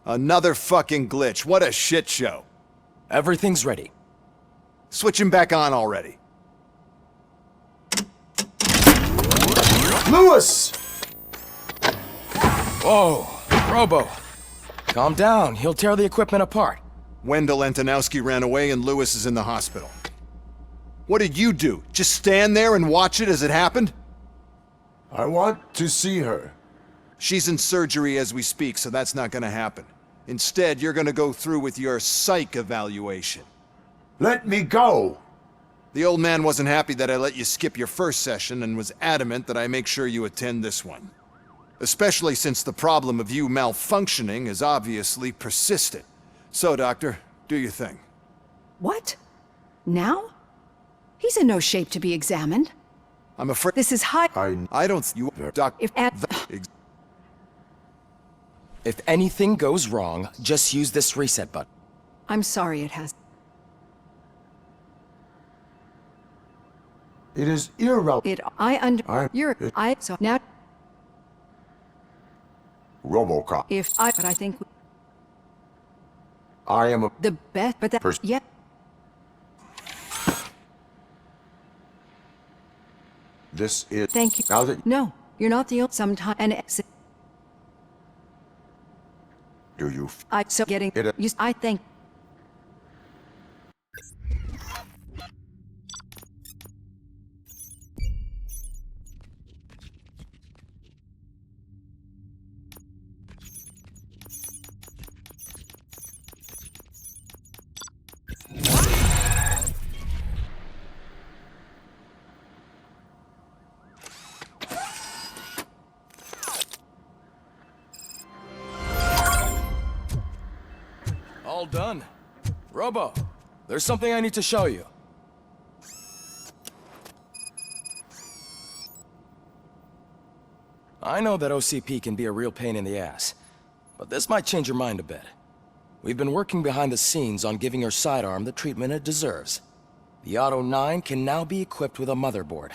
Another fucking glitch. What a shit show. Everything's ready. Switch him back on already. Lewis! Whoa, Robo. Calm down, he'll tear the equipment apart. Wendell Antonowski ran away and Lewis is in the hospital. What did you do? Just stand there and watch it as it happened? I want to see her. She's in surgery as we speak, so that's not gonna happen. Instead, you're gonna go through with your psych evaluation. Let me go! The old man wasn't happy that I let you skip your first session and was adamant that I make sure you attend this one. Especially since the problem of you malfunctioning is obviously persistent. So, Doctor, do your thing. What? Now? He's in no shape to be examined. I'm afraid This is high. I don't. You, Doc. If at If anything goes wrong, just use this reset button. I'm sorry it has. It is irrelevant. So now RoboCop. but I think I am a the best, but that, yeah. This is... Thank you. Now that... No, you're not the only. Sometime and Do you... I so getting It, you. I think. All done. Robo, there's something I need to show you. I know that OCP can be a real pain in the ass, but this might change your mind a bit. We've been working behind the scenes on giving your sidearm the treatment it deserves. The Auto 9 can now be equipped with a motherboard.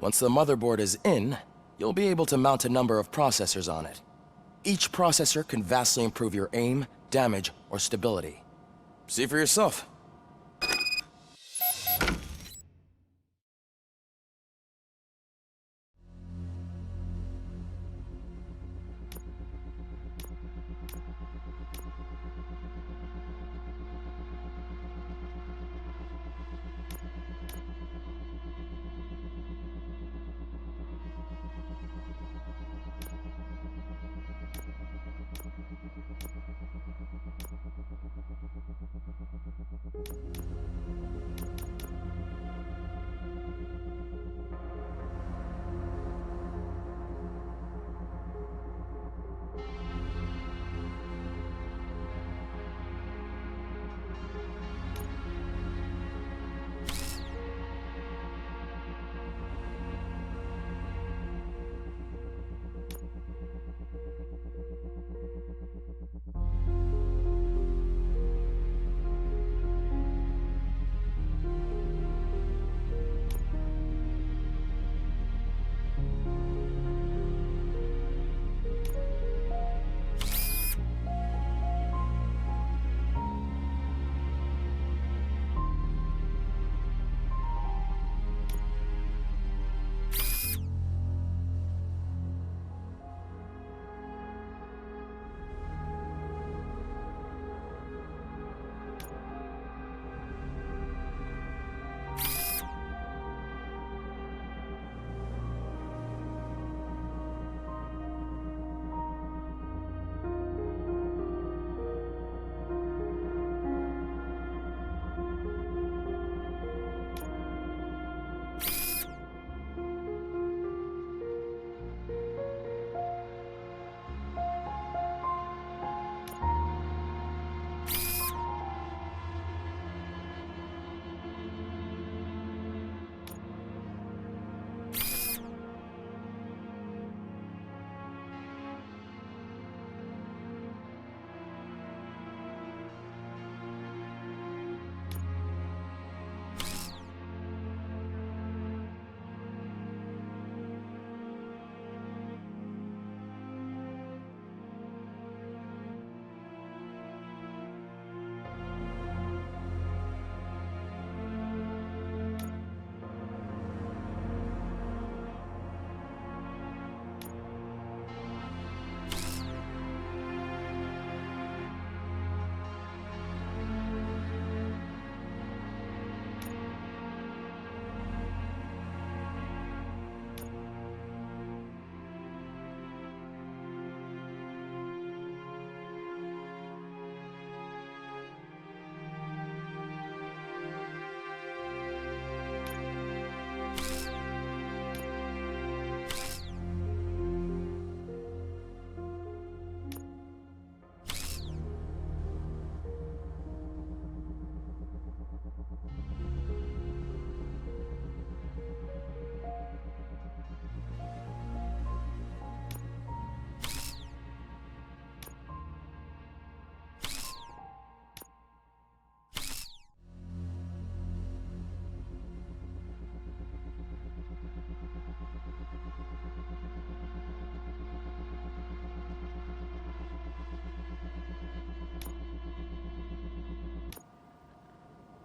Once the motherboard is in, you'll be able to mount a number of processors on it. Each processor can vastly improve your aim, damage, or stability. See for yourself.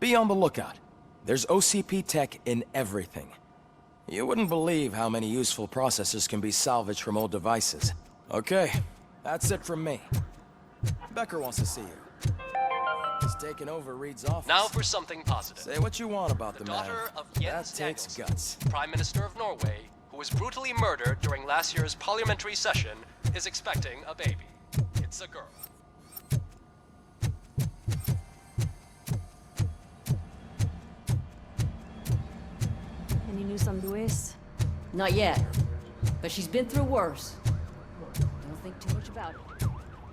Be on the lookout. There's OCP tech in everything. You wouldn't believe how many useful processors can be salvaged from old devices. Okay, that's it from me. Becker wants to see you. He's taken over Reed's office. Now for something positive. Say what you want about the man. Daughter of That Jens takes Danielson, guts. Prime Minister of Norway, who was brutally murdered during last year's parliamentary session, is expecting a baby. It's a girl. Any news on Luis? Not yet, but she's been through worse. Don't think too much about it.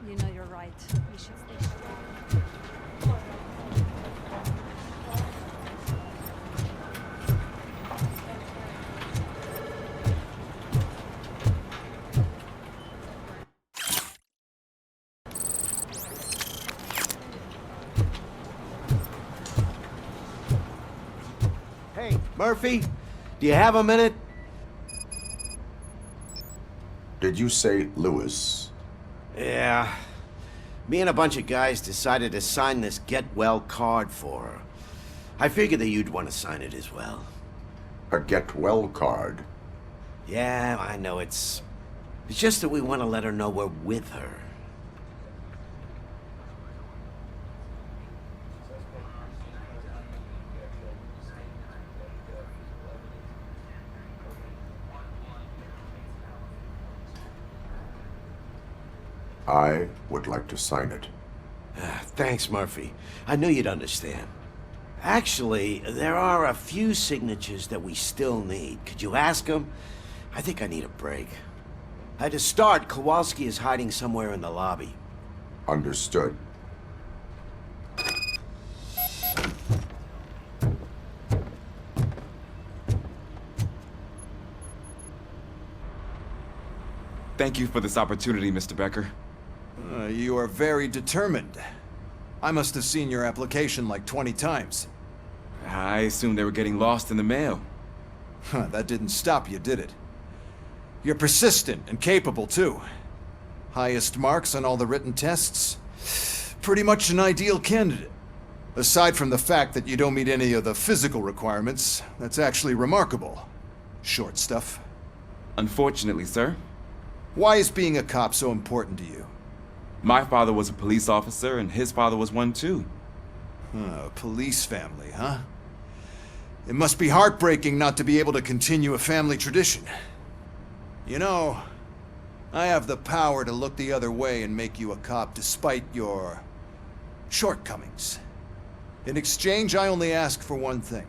You know you're right. We should stay strong. Hey, Murphy, do you have a minute? Did you say Lewis? Yeah. Me and a bunch of guys decided to sign this get well card for her. I figured that you'd want to sign it as well. A get well card? Yeah, I know it's just that we want to let her know we're with her. I would like to sign it. Thanks, Murphy. I knew you'd understand. Actually, there are a few signatures that we still need. Could you ask them? I think I need a break. To start, Kowalski is hiding somewhere in the lobby. Understood. Thank you for this opportunity, Mr. Becker. You are very determined. I must have seen your application like 20 times. I assumed they were getting lost in the mail. That didn't stop you, did it? You're persistent and capable, too. Highest marks on all the written tests. Pretty much an ideal candidate. Aside from the fact that you don't meet any of the physical requirements, that's actually remarkable. Short stuff. Unfortunately, sir. Why is being a cop so important to you? My father was a police officer, and his father was one too. A police family, huh? It must be heartbreaking not to be able to continue a family tradition. You know, I have the power to look the other way and make you a cop despite your shortcomings. In exchange, I only ask for one thing.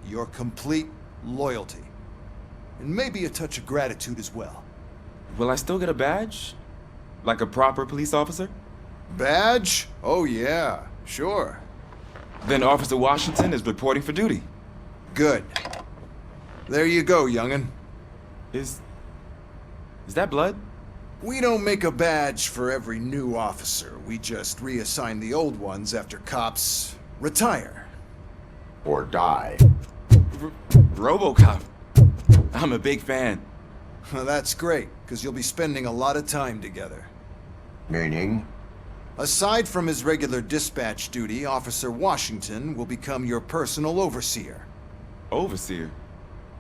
Your complete loyalty. And maybe a touch of gratitude as well. Will I still get a badge? Like a proper police officer? Badge? Oh yeah, sure. Then Officer Washington is reporting for duty. Good. There you go, young'un. Is that blood? We don't make a badge for every new officer. We just reassign the old ones after cops retire. Or die. RoboCop. I'm a big fan. That's great, because you'll be spending a lot of time together. Meaning? Aside from his regular dispatch duty, Officer Washington will become your personal overseer. Overseer?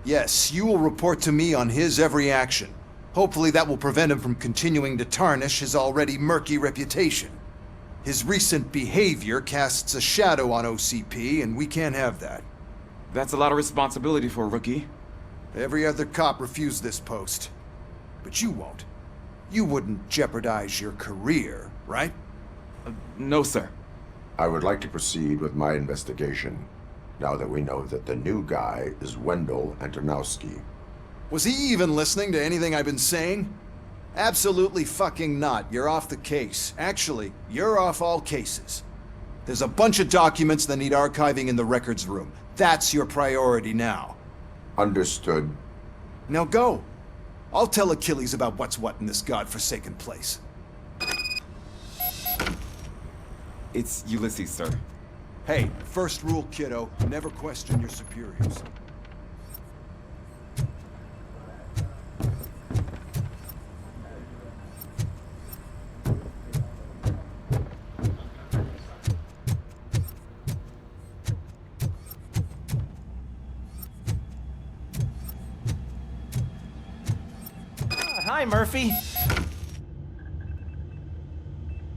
Yes, you will report to me on his every action. Hopefully that will prevent him from continuing to tarnish his already murky reputation. His recent behavior casts a shadow on OCP, and we can't have that. That's a lot of responsibility for a rookie. Every other cop refused this post. But you won't. You wouldn't jeopardize your career, right? No, sir. I would like to proceed with my investigation, now that we know that the new guy is Wendell Antonowski. Was he even listening to anything I've been saying? Absolutely fucking not. You're off the case. Actually, you're off all cases. There's a bunch of documents that need archiving in the records room. That's your priority now. Understood. Now go. I'll tell Achilles about what's what in this godforsaken place. It's Ulysses, sir. Hey, first rule, kiddo, never question your superiors. Hi, Murphy.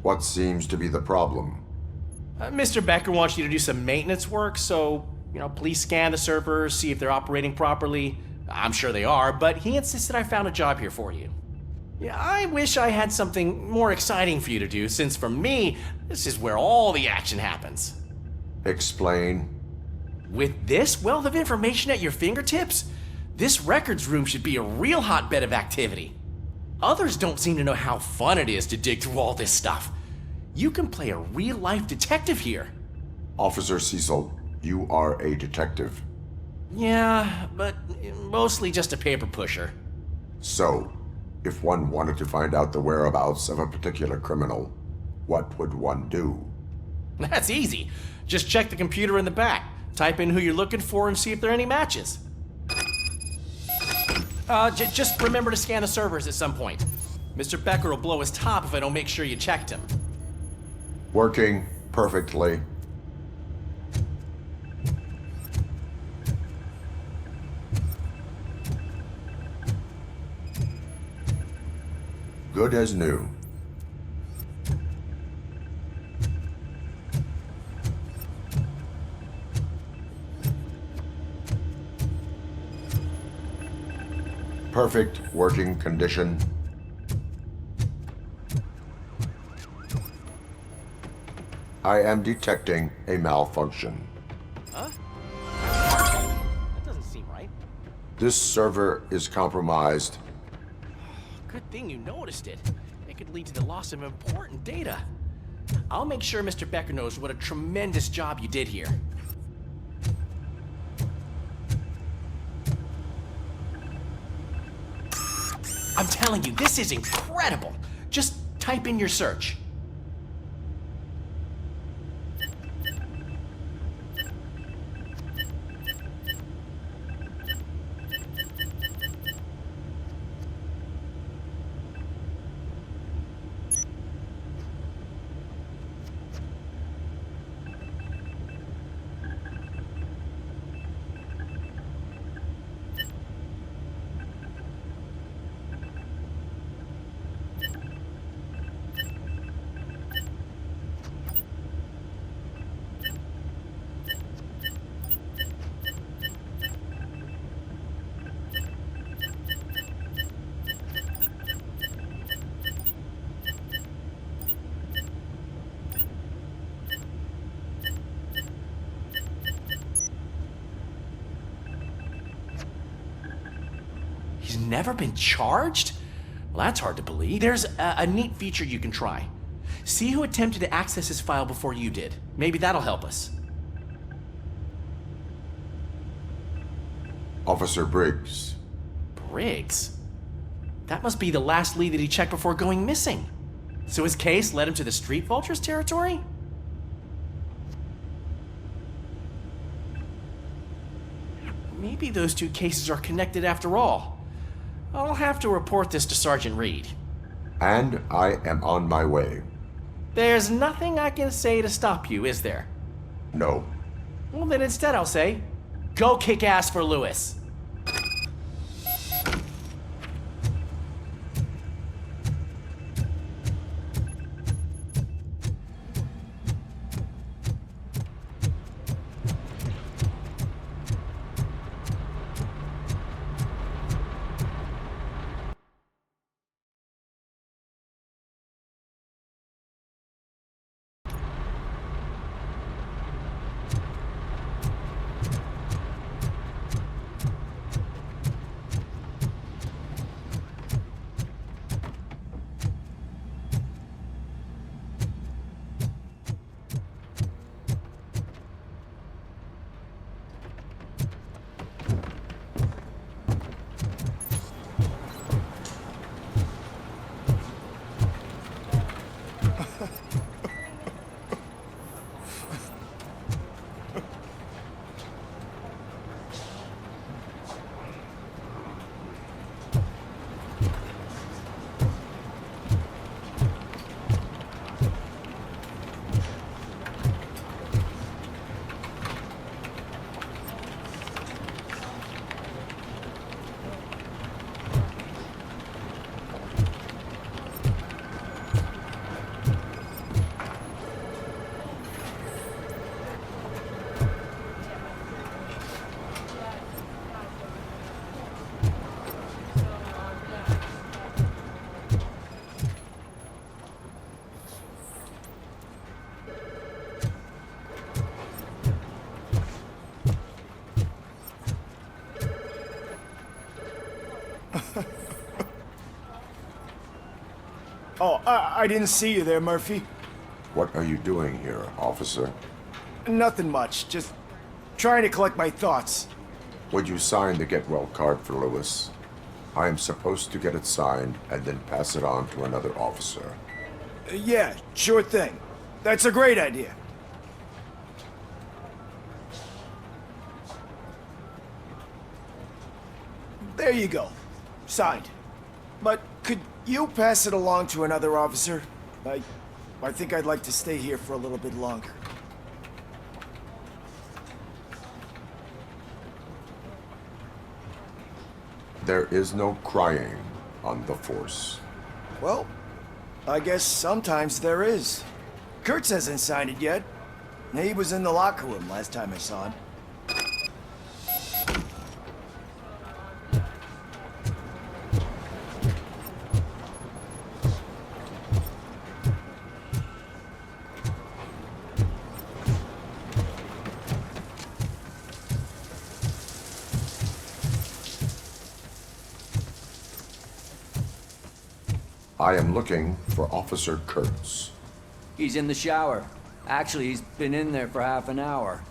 What seems to be the problem? Mr. Becker wants you to do some maintenance work, so, please scan the servers, see if they're operating properly. I'm sure they are, but he insisted I found a job here for you. Yeah, I wish I had something more exciting for you to do, since for me, this is where all the action happens. Explain. With this wealth of information at your fingertips, this records room should be a real hotbed of activity. Others don't seem to know how fun it is to dig through all this stuff. You can play a real-life detective here. Officer Cecil, you are a detective. Yeah, but mostly just a paper pusher. So, if one wanted to find out the whereabouts of a particular criminal, what would one do? That's easy. Just check the computer in the back, type in who you're looking for, and see if there are any matches. Just remember to scan the servers at some point. Mr. Becker will blow his top if I don't make sure you checked him. Working perfectly. Good as new. Perfect working condition. I am detecting a malfunction. Huh? That doesn't seem right. This server is compromised. Good thing you noticed it. It could lead to the loss of important data. I'll make sure Mr. Becker knows what a tremendous job you did here. I'm telling you, this is incredible. Just type in your search. He's never been charged? Well, that's hard to believe. There's a neat feature you can try. See who attempted to access his file before you did. Maybe that'll help us. Officer Briggs. Briggs? That must be the last lead that he checked before going missing. So his case led him to the Street Vultures territory? Maybe those two cases are connected after all. I'll have to report this to Sergeant Reed. And I am on my way. There's nothing I can say to stop you, is there? No. Well, then instead I'll say, go kick ass for Lewis. Oh, I didn't see you there, Murphy. What are you doing here, officer? Nothing much, just trying to collect my thoughts. Would you sign the get well card for Lewis? I am supposed to get it signed and then pass it on to another officer. Yeah, sure thing. That's a great idea. There you go. Signed. But could you pass it along to another officer? I think I'd like to stay here for a little bit longer. There is no crying on the Force. Well, I guess sometimes there is. Kurtz hasn't signed it yet. He was in the locker room last time I saw him. I am looking for Officer Kurtz. He's in the shower. Actually, he's been in there for half an hour.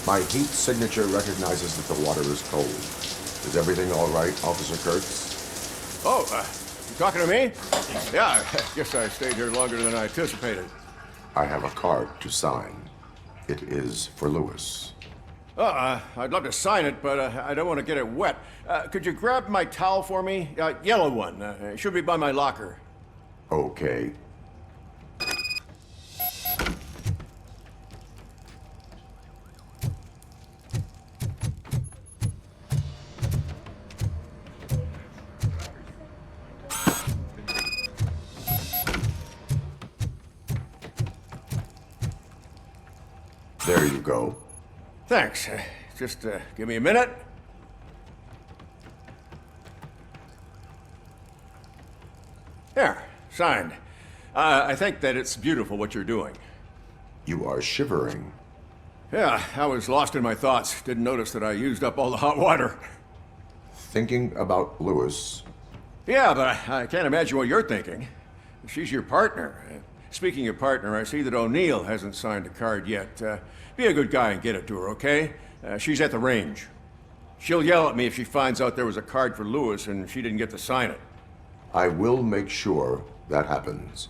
My heat signature recognizes that the water is cold. Is everything all right, Officer Kurtz? Oh, you talking to me? Yeah, I guess I stayed here longer than I anticipated. I have a card to sign. It is for Lewis. I'd love to sign it, but I don't want to get it wet. Could you grab my towel for me? Yellow one. It should be by my locker. Okay. There you go. Thanks. Just give me a minute. There, signed. I think that it's beautiful what you're doing. You are shivering. Yeah, I was lost in my thoughts. Didn't notice that I used up all the hot water. Thinking about Lewis. Yeah, but I can't imagine what you're thinking. She's your partner. Speaking of partner, I see that O'Neill hasn't signed a card yet. Be a good guy and get it to her, okay? She's at the range. She'll yell at me if she finds out there was a card for Lewis and she didn't get to sign it. I will make sure that happens.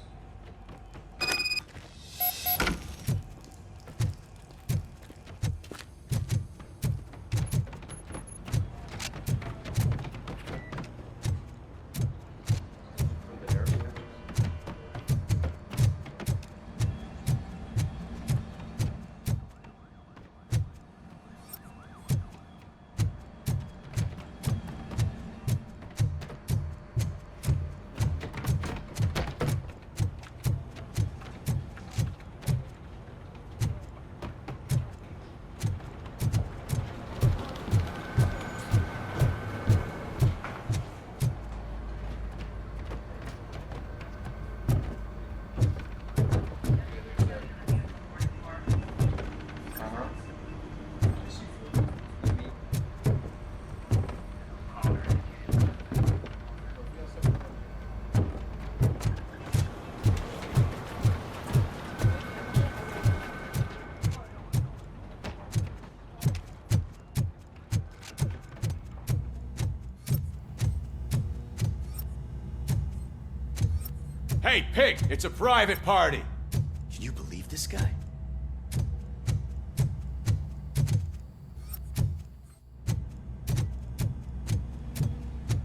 Hey, Pig, it's a private party. Can you believe this guy?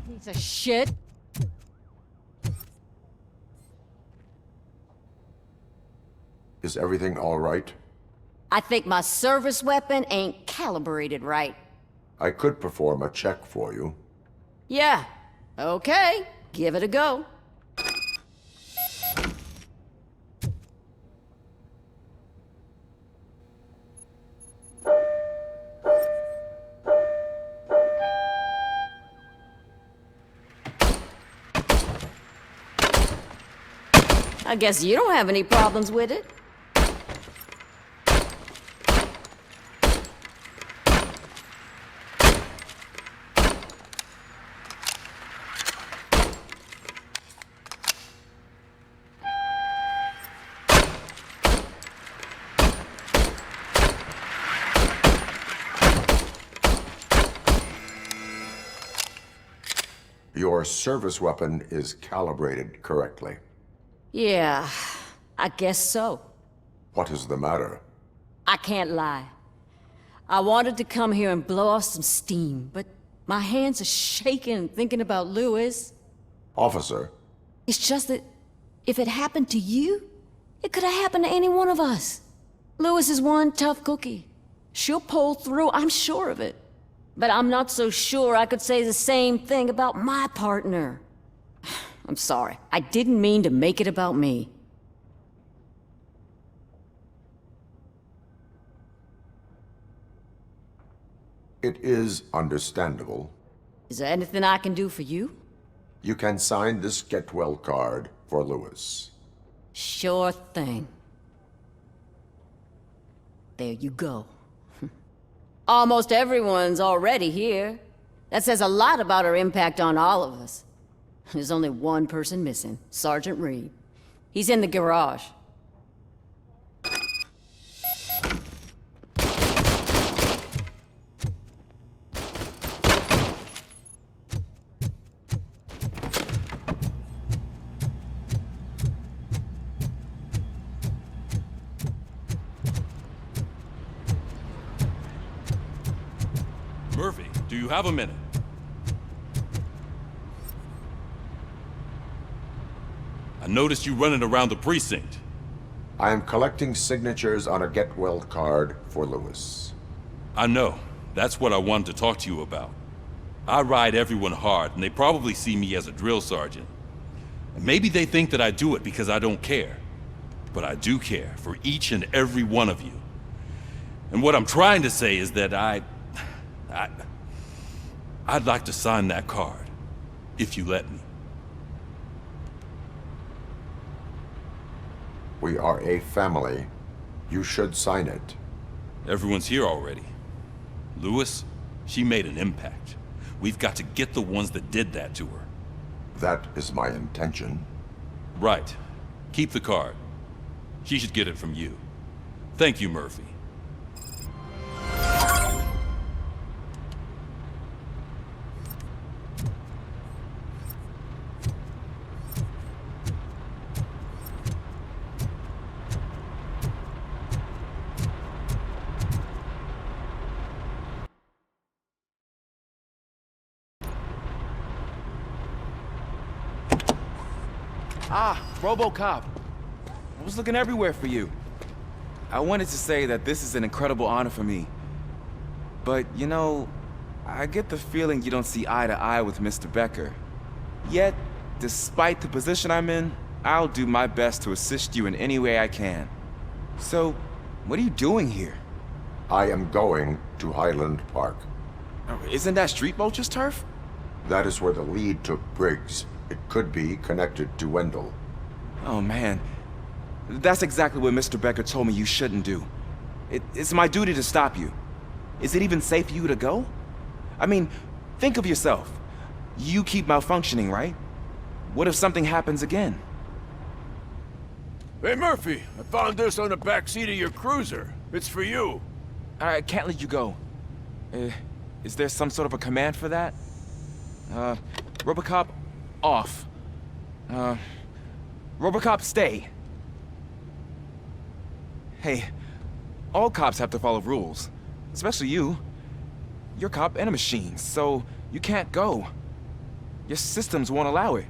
Piece of shit. Is everything all right? I think my service weapon ain't calibrated right. I could perform a check for you. Yeah. Okay. Give it a go. I guess you don't have any problems with it. Your service weapon is calibrated correctly. Yeah, I guess so. What is the matter? I can't lie. I wanted to come here and blow off some steam, but my hands are shaking thinking about Lewis. Officer, It's just that if it happened to you, it could have happened to any one of us. Lewis is one tough cookie. She'll pull through, I'm sure of it. But I'm not so sure I could say the same thing about my partner. I'm sorry. I didn't mean to make it about me. it is understandable. Is there anything I can do for you? You can sign this get well card for Lewis. Sure thing. There you go. Almost everyone's already here. That says a lot about her impact on all of us. There's only one person missing, Sergeant Reed. He's in the garage. Murphy, do you have a minute? I noticed you running around the precinct. I am collecting signatures on a get well card for Lewis. I know. That's what I wanted to talk to you about. I ride everyone hard, and they probably see me as a drill sergeant. And maybe they think that I do it because I don't care. But I do care for each and every one of you. And what I'm trying to say is that I'd like to sign that card, if you let me. We are a family. You should sign it. Everyone's here already. Lewis, she made an impact. We've got to get the ones that did that to her. That is my intention. Right. Keep the card. She should get it from you. Thank you, Murphy. Ah, RoboCop. I was looking everywhere for you. I wanted to say that this is an incredible honor for me. But, you know, I get the feeling you don't see eye to eye with Mr. Becker. Yet, despite the position I'm in, I'll do my best to assist you in any way I can. So, what are you doing here? I am going to Highland Park. Isn't that Street Vulture's turf? That is where the lead took Briggs. It could be connected to Wendell. Oh, man. That's exactly what Mr. Becker told me you shouldn't do. It's my duty to stop you. Is it even safe for you to go? I mean, think of yourself. You keep malfunctioning, right? What if something happens again? Hey, Murphy, I found this on the back seat of your cruiser. It's for you. I can't let you go. Is there some sort of a command for that? RoboCop, off. RoboCop, stay. Hey, all cops have to follow rules. Especially you. You're a cop and a machine, so you can't go. Your systems won't allow it.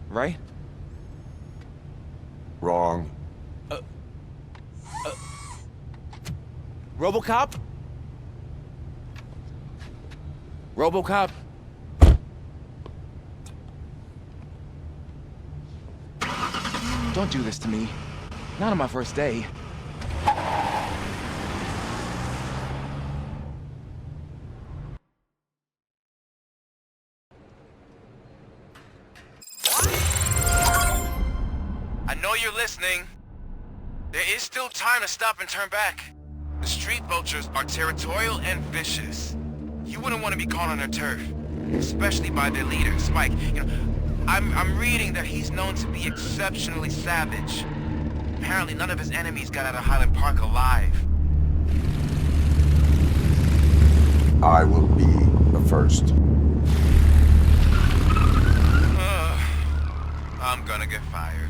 Right? Wrong. RoboCop? RoboCop? Don't do this to me. Not on my first day. I know you're listening. There is still time to stop and turn back. The street vultures are territorial and vicious. You wouldn't want to be caught on their turf, especially by their leader, Spike. You know, I'm reading that he's known to be exceptionally savage. Apparently none of his enemies got out of Highland Park alive. I will be the first. I'm gonna get fired.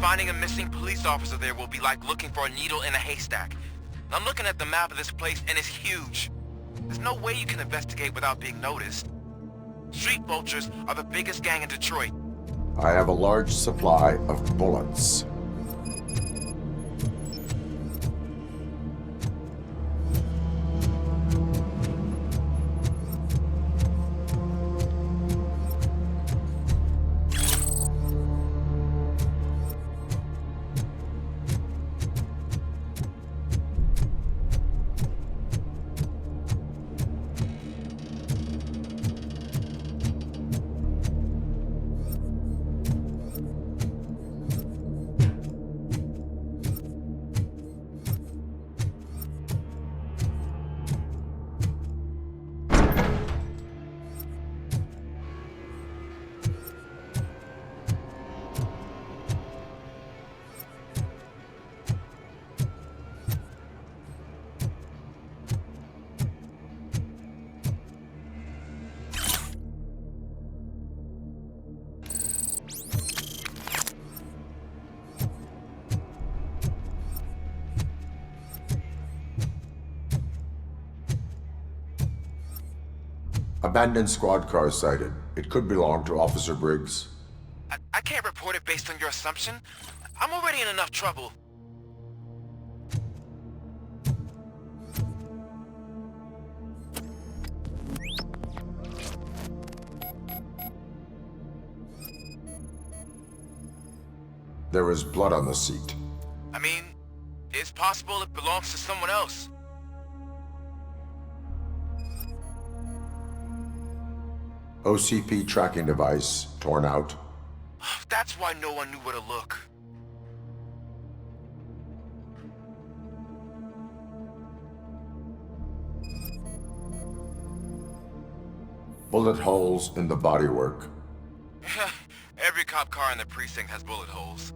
Finding a missing police officer there will be like looking for a needle in a haystack. I'm looking at the map of this place and it's huge. There's no way you can investigate without being noticed. Street vultures are the biggest gang in Detroit. I have a large supply of bullets. Abandoned squad car sighted. It could belong to Officer Briggs. I can't report it based on your assumption. I'm already in enough trouble. There is blood on the seat. I mean, it's possible it belongs to someone else. OCP tracking device torn out. That's why no one knew where to look. Bullet holes in the bodywork. Every cop car in the precinct has bullet holes.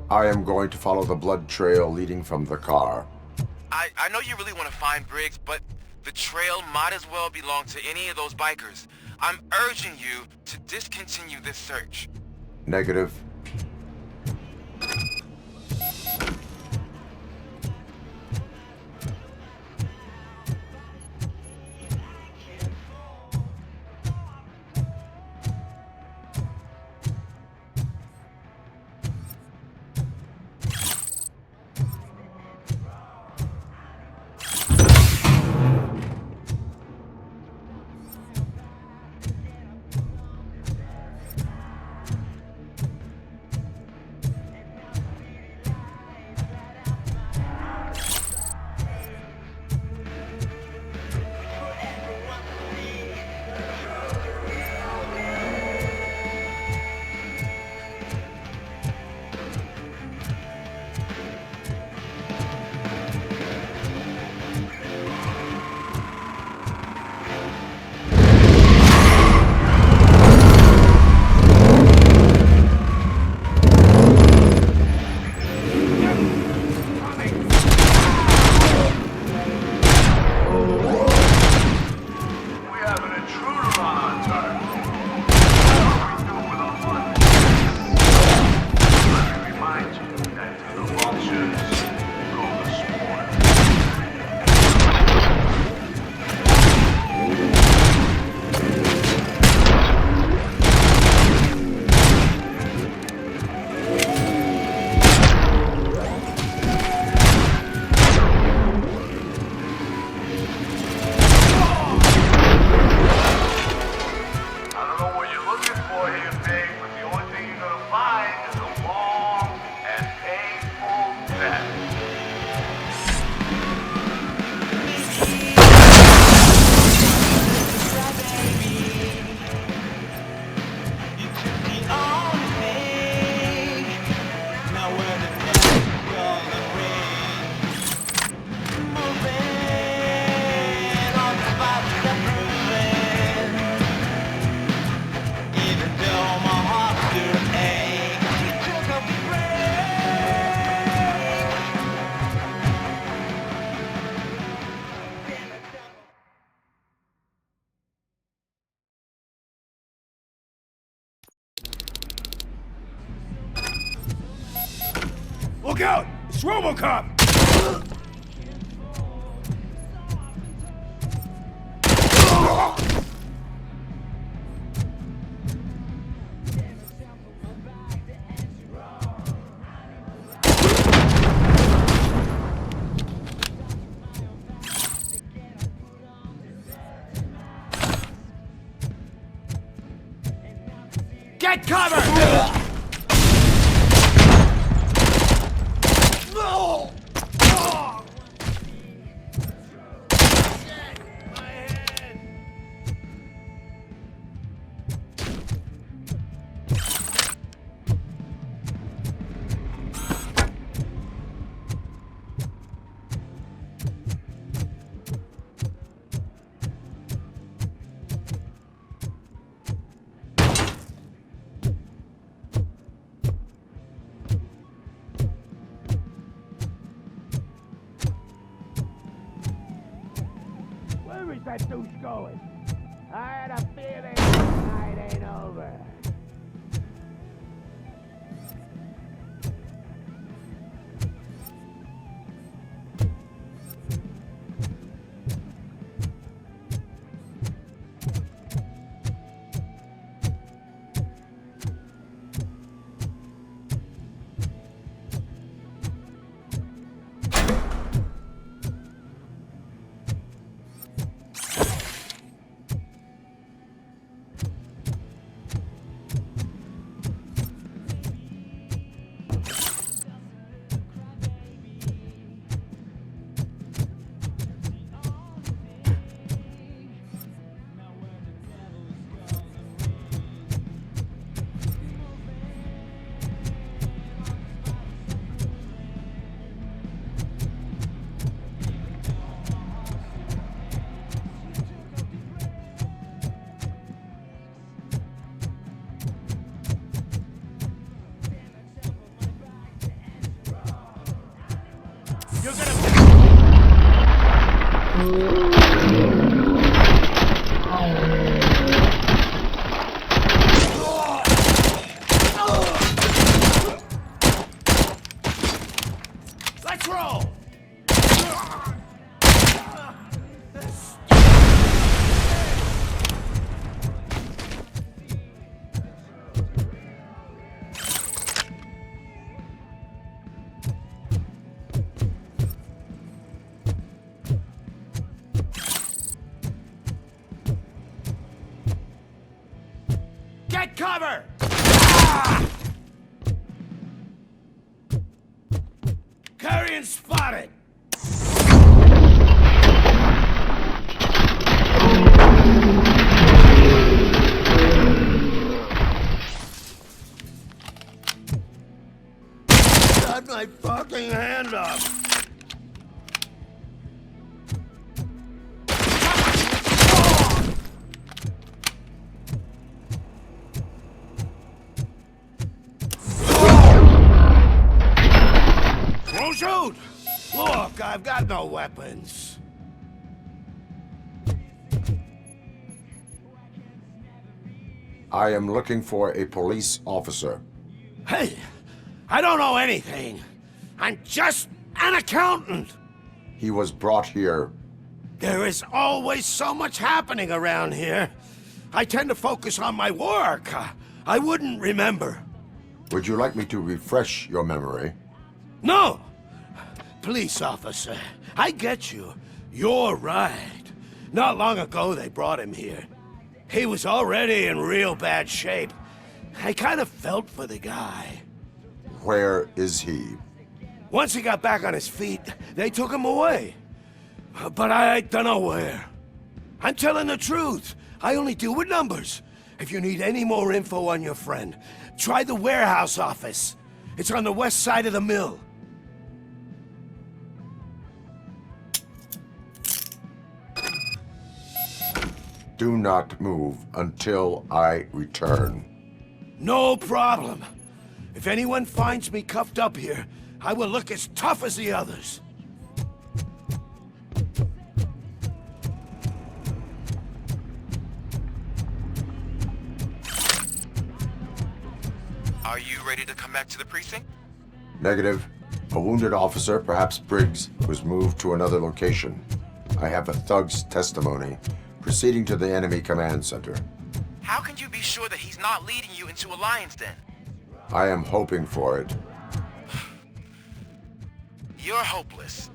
I am going to follow the blood trail leading from the car. I know you really want to find Briggs, but the trail might as well belong to any of those bikers. I'm urging you to discontinue this search. Negative. Look out! It's RoboCop! Get cover! Where is that douche going? I had a feeling the night ain't over. You're Let's roll! Get cover! Carrion spotted! Got my fucking hand up! Don't shoot! Look, I've got no weapons. I am looking for a police officer. Hey, I don't know anything. I'm just an accountant. He was brought here. There is always so much happening around here. I tend to focus on my work. I wouldn't remember. Would you like me to refresh your memory? No! Police officer, I get you. You're right. Not long ago they brought him here. He was already in real bad shape. I kind of felt for the guy. Where is he? Once he got back on his feet, they took him away. But I don't know where. I'm telling the truth. I only deal with numbers. If you need any more info on your friend, try the warehouse office. It's on the west side of the mill. Do not move until I return. No problem. If anyone finds me cuffed up here, I will look as tough as the others. Are you ready to come back to the precinct? Negative. A wounded officer, perhaps Briggs, was moved to another location. I have a thug's testimony proceeding to the enemy command center. How can you be sure that he's not leading you into a lion's den? I am hoping for it. You're hopeless.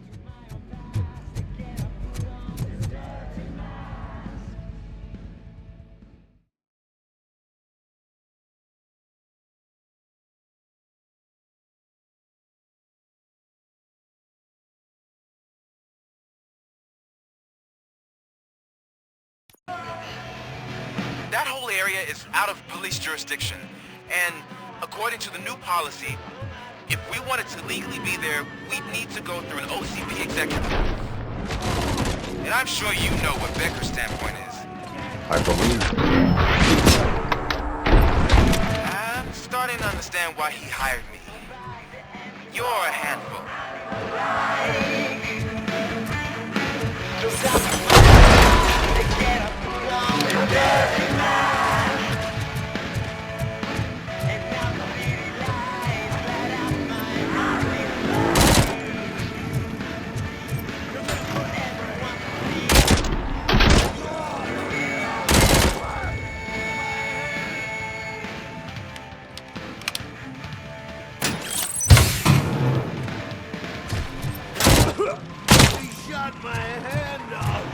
That whole area is out of police jurisdiction, and according to the new policy, if we wanted to legally be there, we'd need to go through an OCP executive. And I'm sure you know what Becker's standpoint is. I believe. I'm starting to understand why he hired me. You're a handful. He shot my hand off.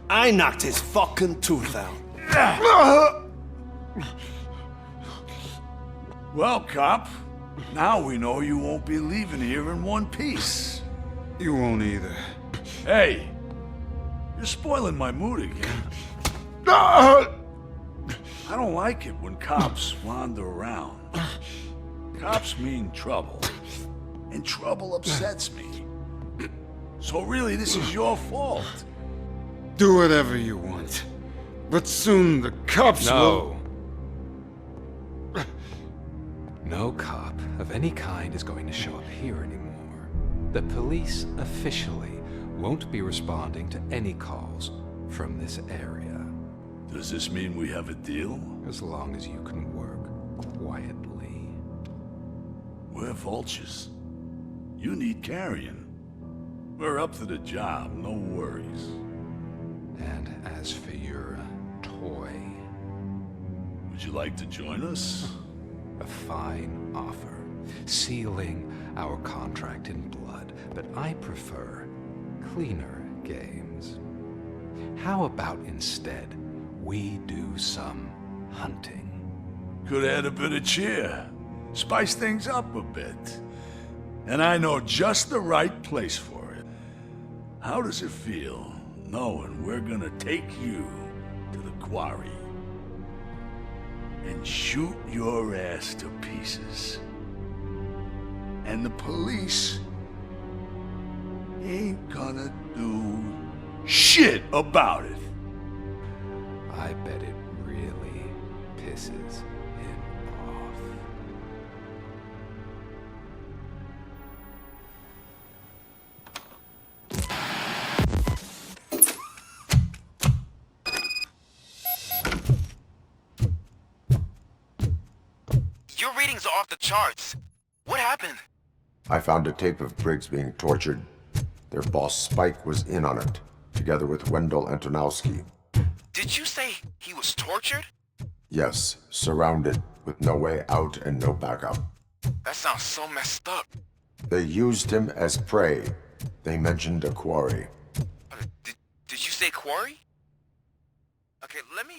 I knocked his fucking tooth out. Well, cop, now we know you won't be leaving here in one piece. You won't either. Hey, you're spoiling my mood again. I don't like it when cops wander around. Cops mean trouble, and trouble upsets me. So really, this is your fault. Do whatever you want. But soon the cops will... No cop of any kind is going to show up here anymore. The police officially won't be responding to any calls from this area. Does this mean we have a deal? As long as you can work quietly. We're vultures. You need carrion. We're up to the job, no worries. And as for your toy... Would you like to join us? A fine offer, sealing our contract in blood, but I prefer cleaner games. How about instead we do some hunting? Could add a bit of cheer, spice things up a bit. And I know just the right place for it. How does it feel knowing we're gonna take you to the quarry and shoot your ass to pieces? And the police ain't gonna do shit about it. I bet it really pisses him off. Your readings are off the charts. What happened? I found a tape of Briggs being tortured. Their boss Spike was in on it, together with Wendell Antonowski. Did you say he was tortured? Yes, surrounded, with no way out and no backup. That sounds so messed up. They used him as prey. They mentioned a quarry. Did you say quarry? Okay, let me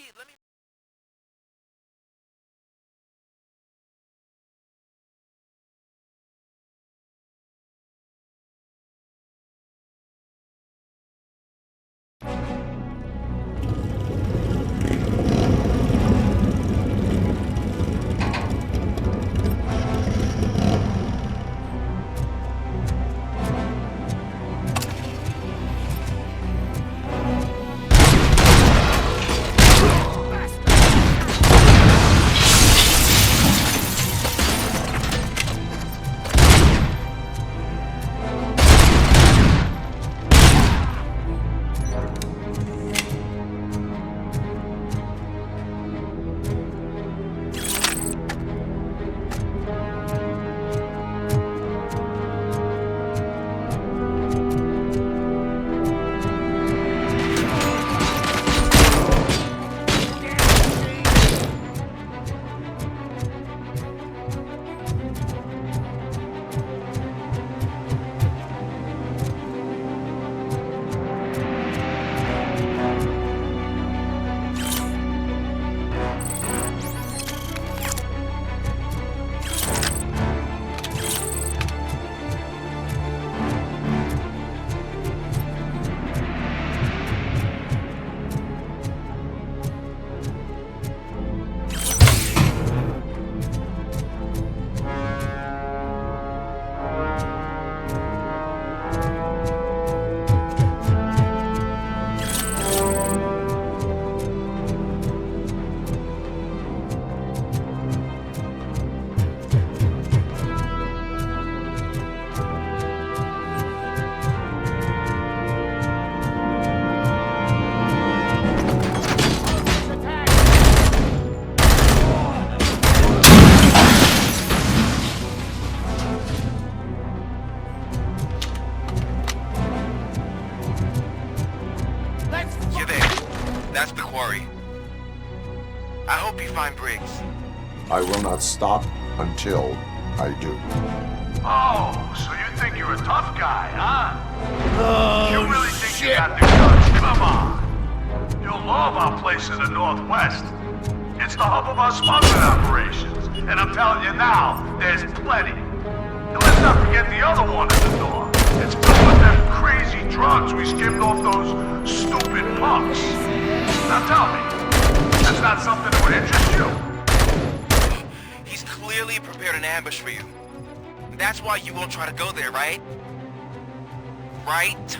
find Briggs. I will not stop until I do. Oh, so you think you're a tough guy, huh? Oh, you really think you got the guts? Come on. You'll love our place in the Northwest. It's the hub of our smuggling operations. And I'm telling you now, there's plenty. And let's not forget the other one at the door. It's filled with them crazy drugs we skimmed off those stupid punks. Now tell me, that's not something that would interest you? He's clearly prepared an ambush for you. That's why you won't try to go there, right? Right?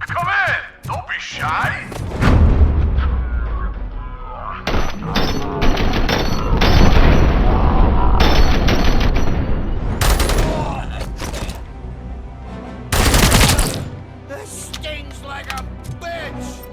Come in! Don't be shy! This stings like a bitch!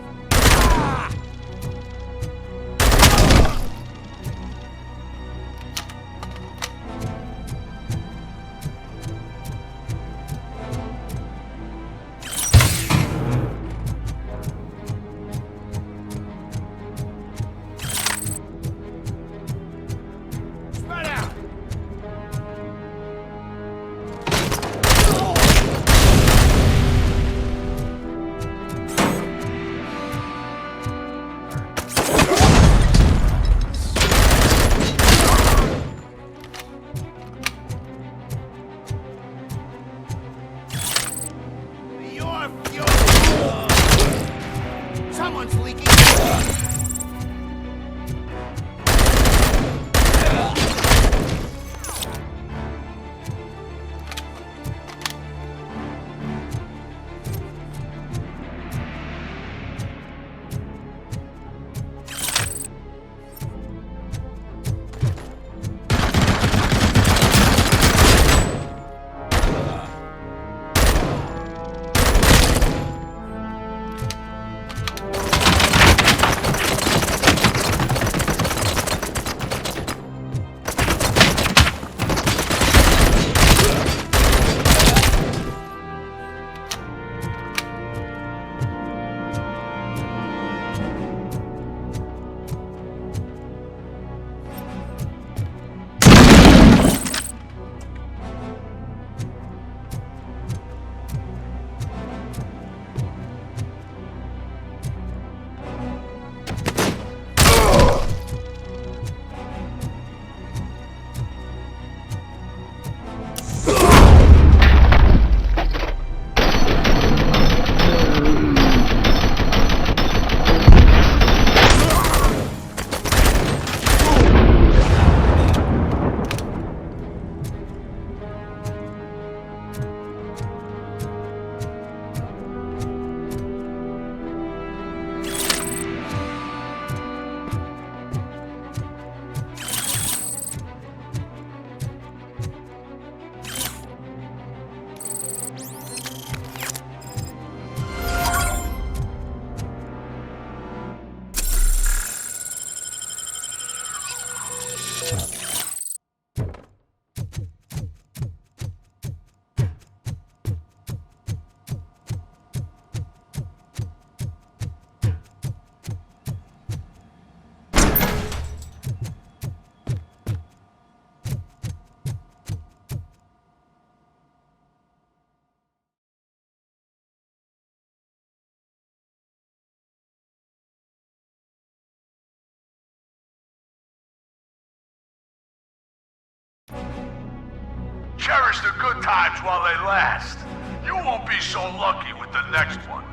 Cherish the good times while they last. You won't be so lucky with the next one.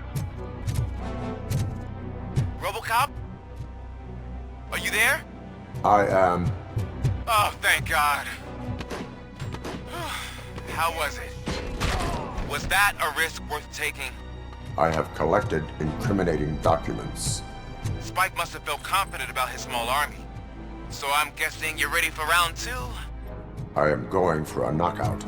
RoboCop? Are you there? I am. Oh, thank God. How was it? Was that a risk worth taking? I have collected incriminating documents. Spike must have felt confident about his small army. So I'm guessing you're ready for round 2? I am going for a knockout.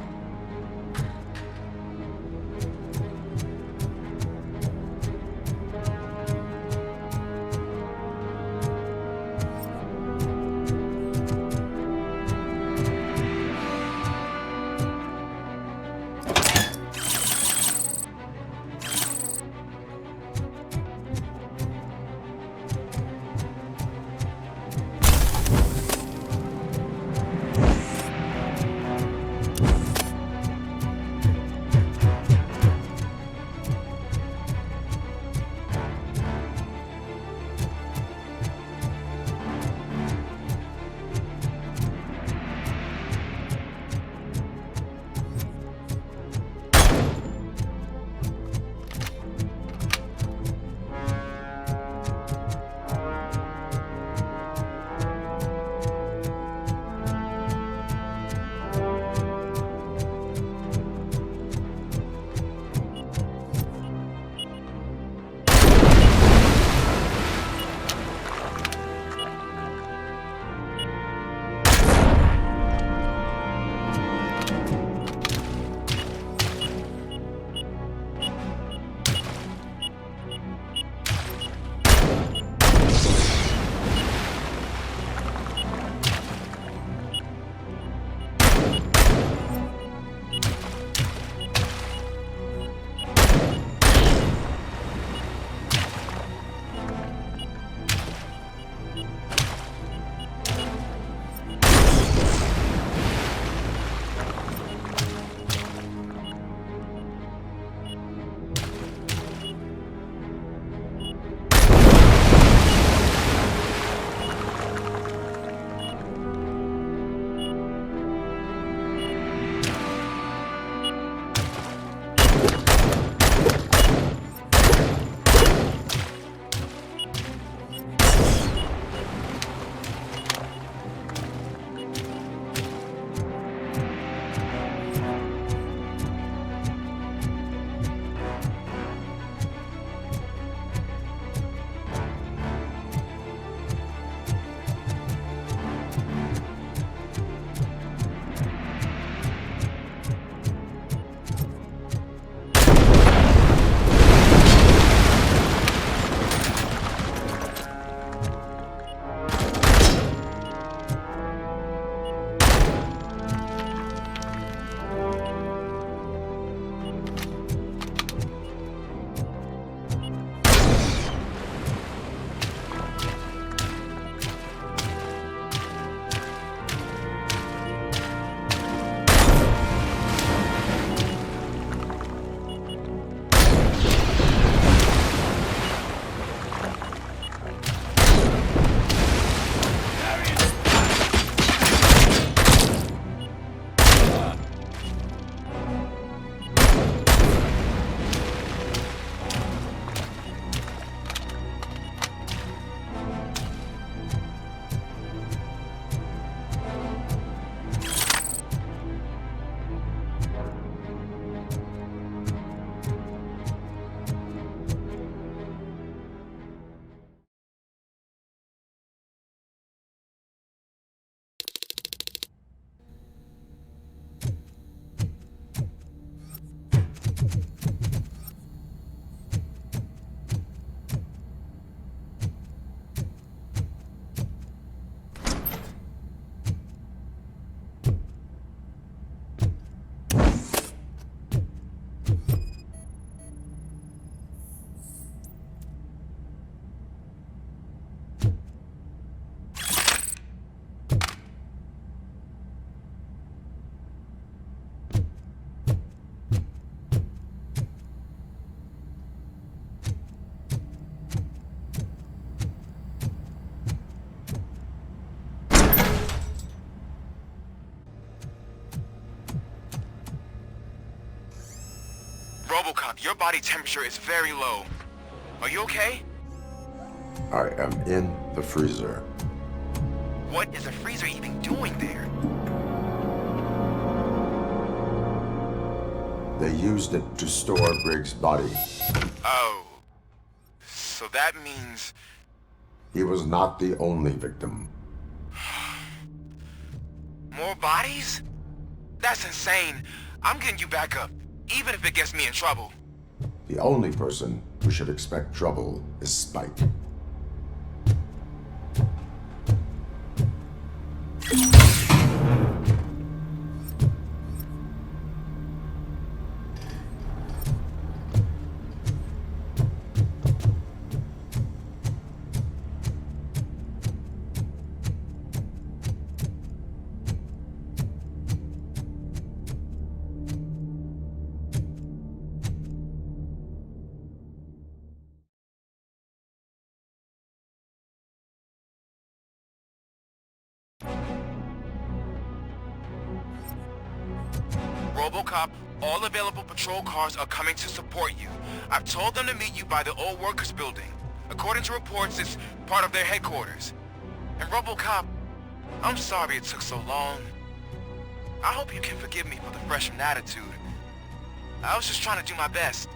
RoboCop, your body temperature is very low. Are you okay? I am in the freezer. What is a freezer even doing there? They used it to store Briggs' body. Oh. So that means... He was not the only victim. More bodies? That's insane. I'm getting you back up, even if it gets me in trouble. The only person who should expect trouble is Spike. RoboCop, all available patrol cars are coming to support you. I've told them to meet you by the old workers building. According to reports, it's part of their headquarters. And RoboCop, I'm sorry it took so long. I hope you can forgive me for the freshman attitude. I was just trying to do my best.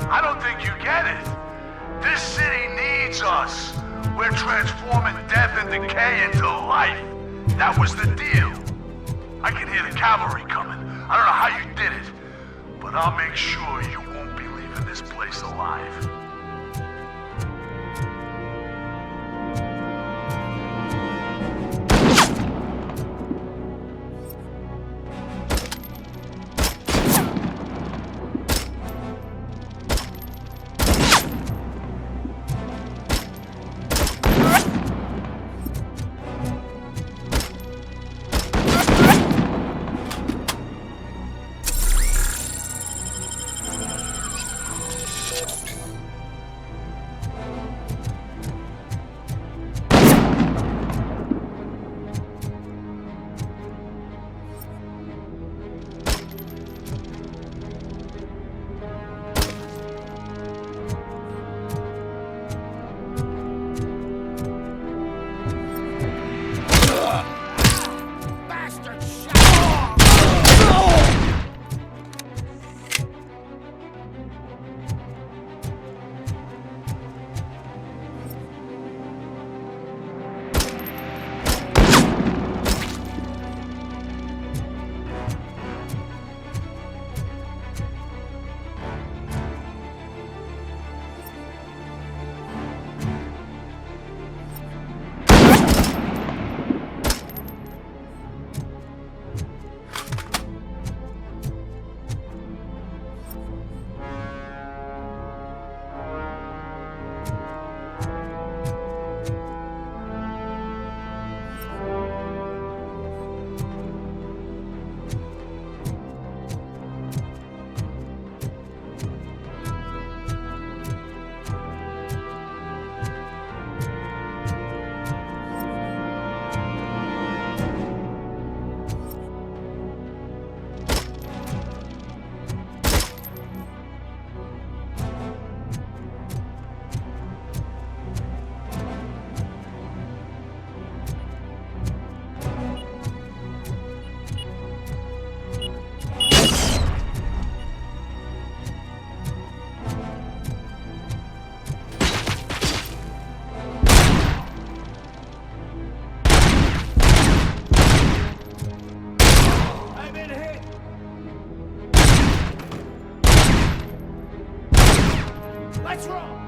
I don't think you get it. This city needs us. We're transforming death and decay into life. That was the deal. I can hear the cavalry coming. I don't know how you did it, but I'll make sure you won't be leaving this place alive. Let's roll!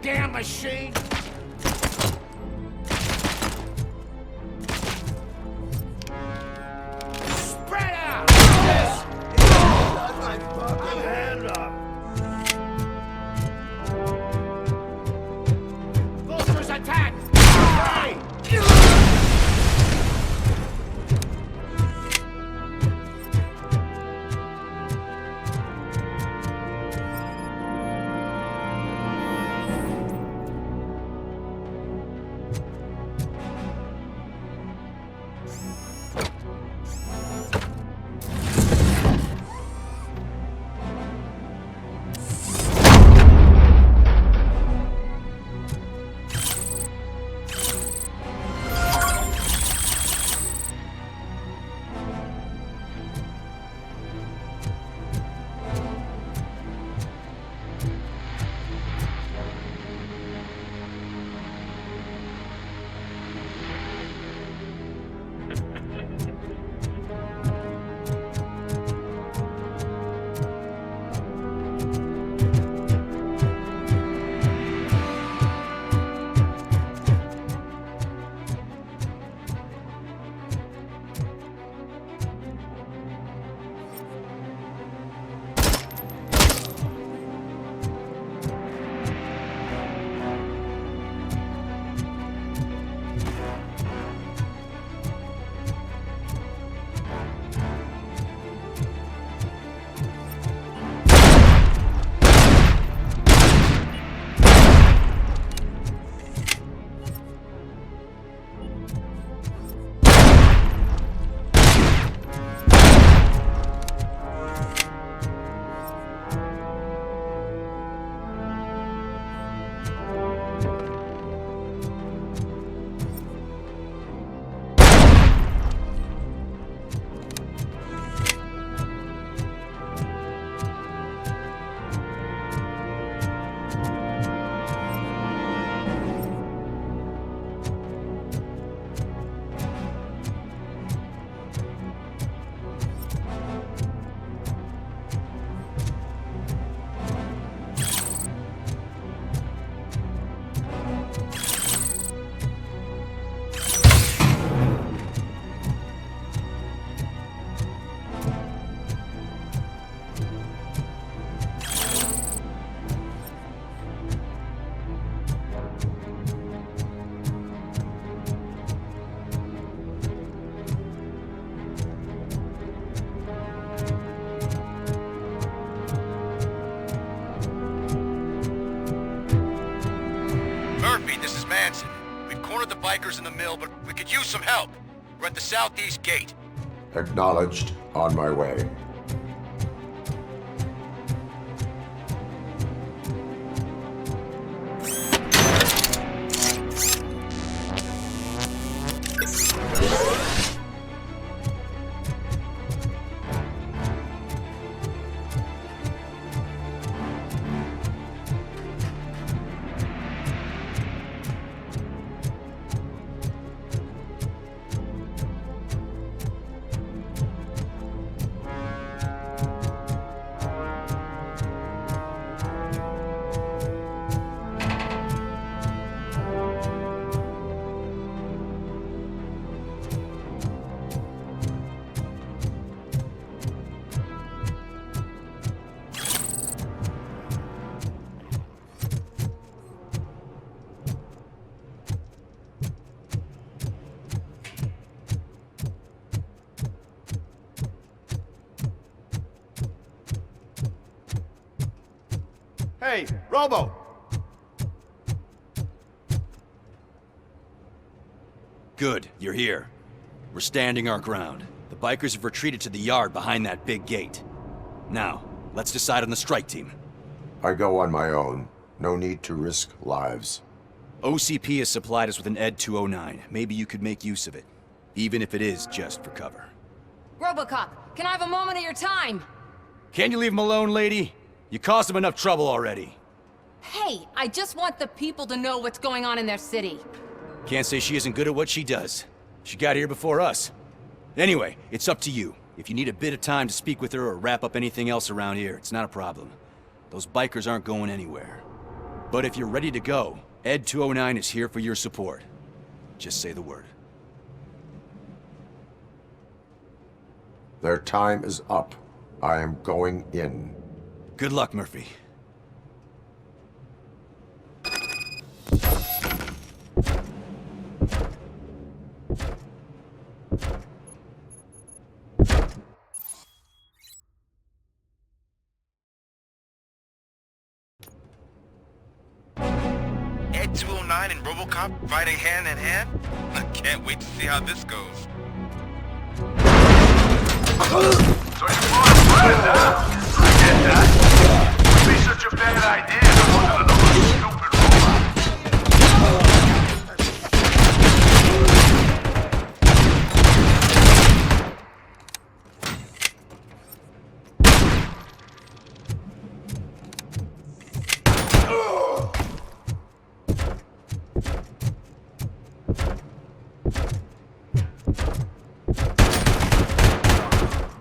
Damn machine! Spread out! Yes! Got my fucking hand up! Vultures attack! Hey! bikers in the mill, but we could use some help. We're at the southeast gate. Acknowledged. On my way. Hey, Robo! Good, you're here. We're standing our ground. The bikers have retreated to the yard behind that big gate. Now, let's decide on the strike team. I go on my own. No need to risk lives. OCP has supplied us with an Ed 209. Maybe you could make use of it, even if it is just for cover. RoboCop, can I have a moment of your time? Can you leave him alone, lady? You caused him enough trouble already. Hey, I just want the people to know what's going on in their city. Can't say she isn't good at what she does. She got here before us. Anyway, it's up to you. If you need a bit of time to speak with her or wrap up anything else around here, it's not a problem. Those bikers aren't going anywhere. But if you're ready to go, Ed 209 is here for your support. Just say the word. Their time is up. I am going in. Good luck, Murphy. Ed 209 and RoboCop fighting hand in hand? I can't wait to see how this goes. So you brought a friend, huh? I get that. Would be such a bad idea if it wasn't another stupid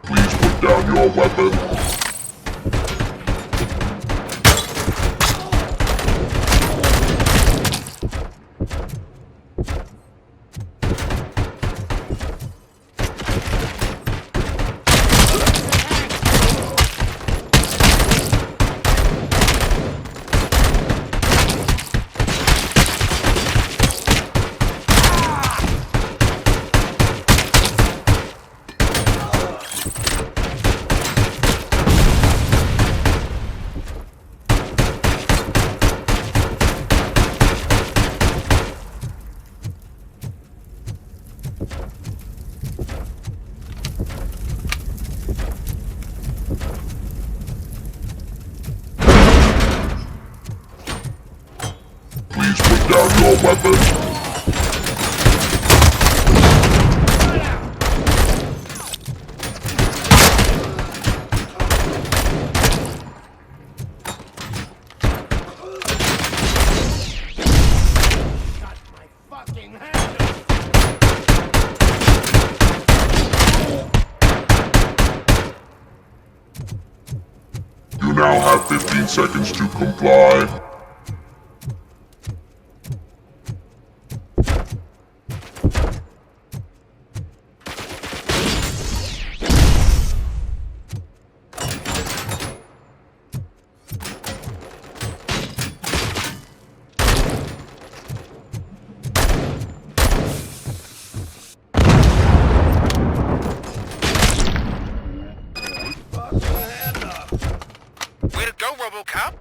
Please put down your weapon. Please put down your weapon. You now have 15 seconds to comply. Way to go, RoboCop!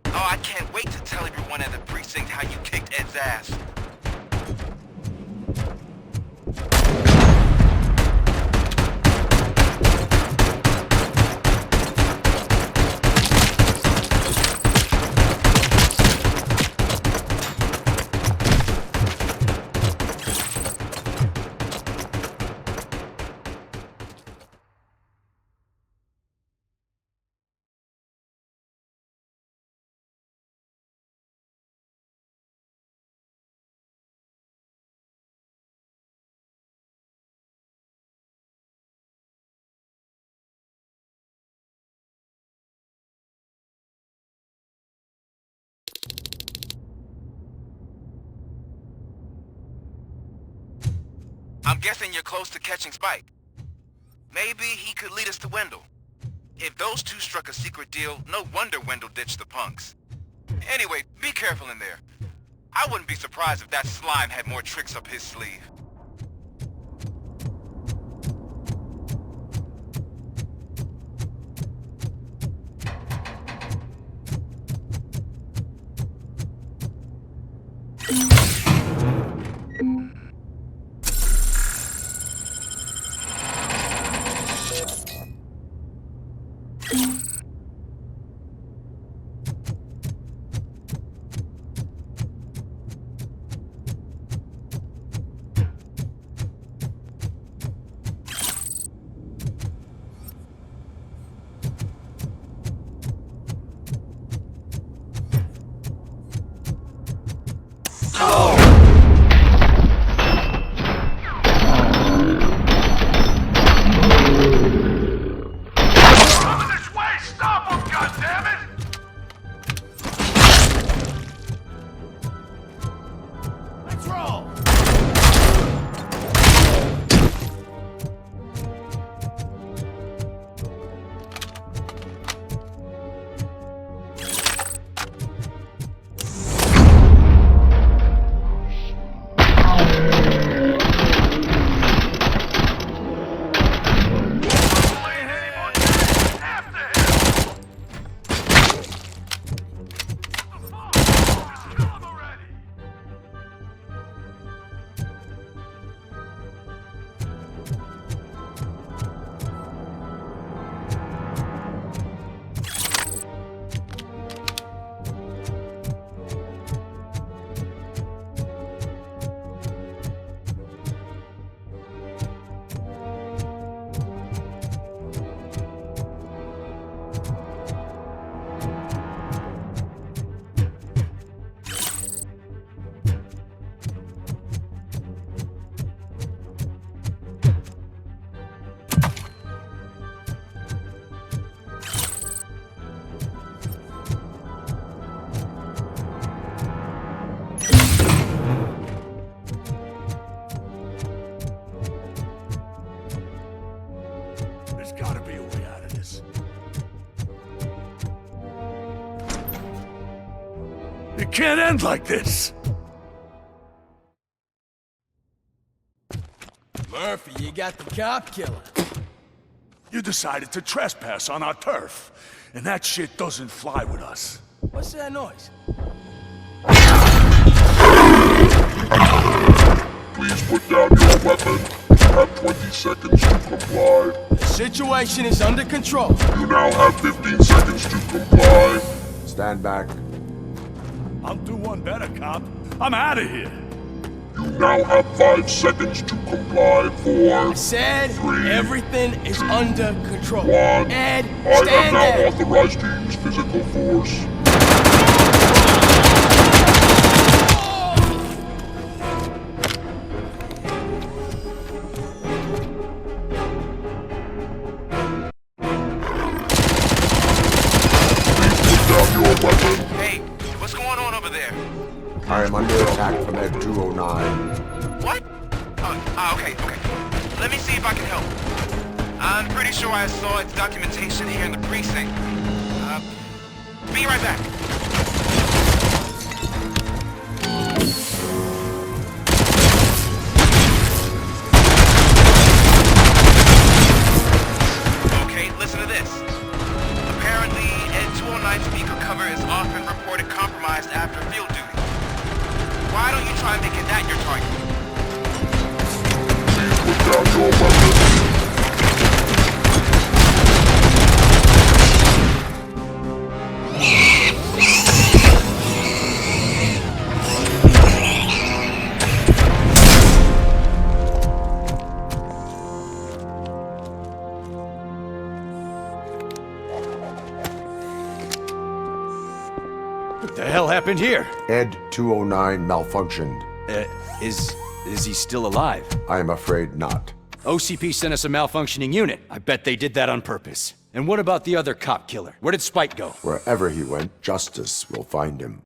Oh, I can't wait to tell everyone at the precinct how you kicked Ed's ass. I'm guessing you're close to catching Spike. Maybe he could lead us to Wendell. If those two struck a secret deal, no wonder Wendell ditched the punks. Anyway, be careful in there. I wouldn't be surprised if that slime had more tricks up his sleeve. It can't end like this. Murphy, you got the cop killer. You decided to trespass on our turf, and that shit doesn't fly with us. What's that noise? Please put down your weapon. You have 20 seconds to comply. The situation is under control. You now have 15 seconds to comply. Stand back. I'll do one better, cop. I'm out of here. You now have 5 seconds to comply. 4, I said 3, everything is under control. 1. Ed, I am stand now there. authorized to use physical force. Hey, what's going on over there? I am under attack from Ed 209. What? Okay. Let me see if I can help. I'm pretty sure I saw its documentation here in the precinct. Be right back. Okay, listen to this. Apparently, Ed 209 speaker cover is often reported compromised after field duty. Why don't you try making that your target? Put down your weapon. What the hell happened here? Ed 209 malfunctioned. Is he still alive? I am afraid not. OCP sent us a malfunctioning unit. I bet they did that on purpose. And what about the other cop killer? Where did Spike go? Wherever he went, justice will find him.